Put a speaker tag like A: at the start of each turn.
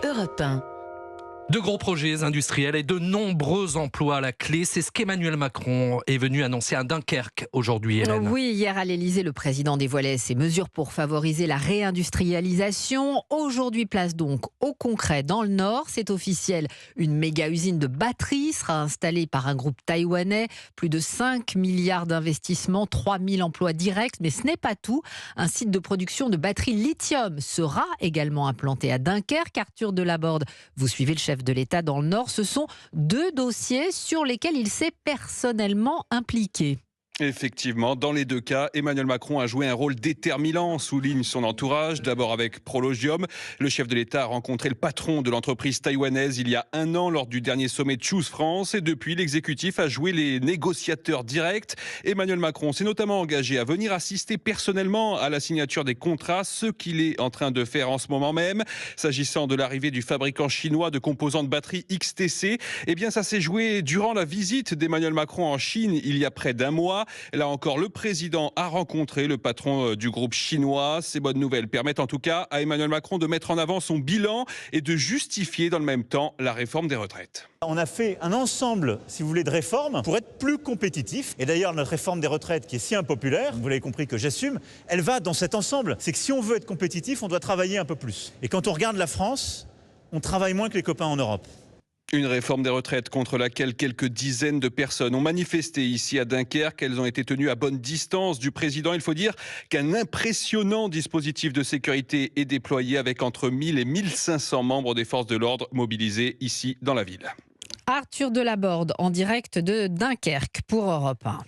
A: Europe 1.
B: De gros projets industriels et de nombreux emplois à la clé. C'est ce qu'Emmanuel Macron est venu annoncer à Dunkerque aujourd'hui, Hélène.
A: Oui, hier à l'Elysée, le président dévoilait ses mesures pour favoriser la réindustrialisation. Aujourd'hui, place donc au concret dans le Nord. C'est officiel, une méga-usine de batteries sera installée par un groupe taïwanais. Plus de 5 milliards d'investissements, 3000 emplois directs. Mais ce n'est pas tout. Un site de production de batteries lithium sera également implanté à Dunkerque. Arthur Delaborde, vous suivez le chef de l'État dans le Nord. Ce sont deux dossiers sur lesquels il s'est personnellement impliqué.
C: Effectivement, dans les deux cas, Emmanuel Macron a joué un rôle déterminant, souligne son entourage. D'abord avec Prologium, le chef de l'État a rencontré le patron de l'entreprise taïwanaise il y a un an lors du dernier sommet Choose France. Et depuis, l'exécutif a joué les négociateurs directs. Emmanuel Macron s'est notamment engagé à venir assister personnellement à la signature des contrats, ce qu'il est en train de faire en ce moment même. S'agissant de l'arrivée du fabricant chinois de composants de batterie XTC, eh bien ça s'est joué durant la visite d'Emmanuel Macron en Chine il y a près d'un mois. Là encore, le président a rencontré le patron du groupe chinois. Ces bonnes nouvelles permettent en tout cas à Emmanuel Macron de mettre en avant son bilan et de justifier dans le même temps la réforme des retraites.
D: On a fait un ensemble, si vous voulez, de réformes pour être plus compétitif. Et d'ailleurs, notre réforme des retraites, qui est si impopulaire, vous l'avez compris que j'assume, elle va dans cet ensemble. C'est que si on veut être compétitif, on doit travailler un peu plus. Et quand on regarde la France, on travaille moins que les copains en Europe.
C: Une réforme des retraites contre laquelle quelques dizaines de personnes ont manifesté ici à Dunkerque. Elles ont été tenues à bonne distance du président. Il faut dire qu'un impressionnant dispositif de sécurité est déployé avec entre 1000 et 1500 membres des forces de l'ordre mobilisés ici dans la ville.
A: Arthur Delaborde en direct de Dunkerque pour Europe 1.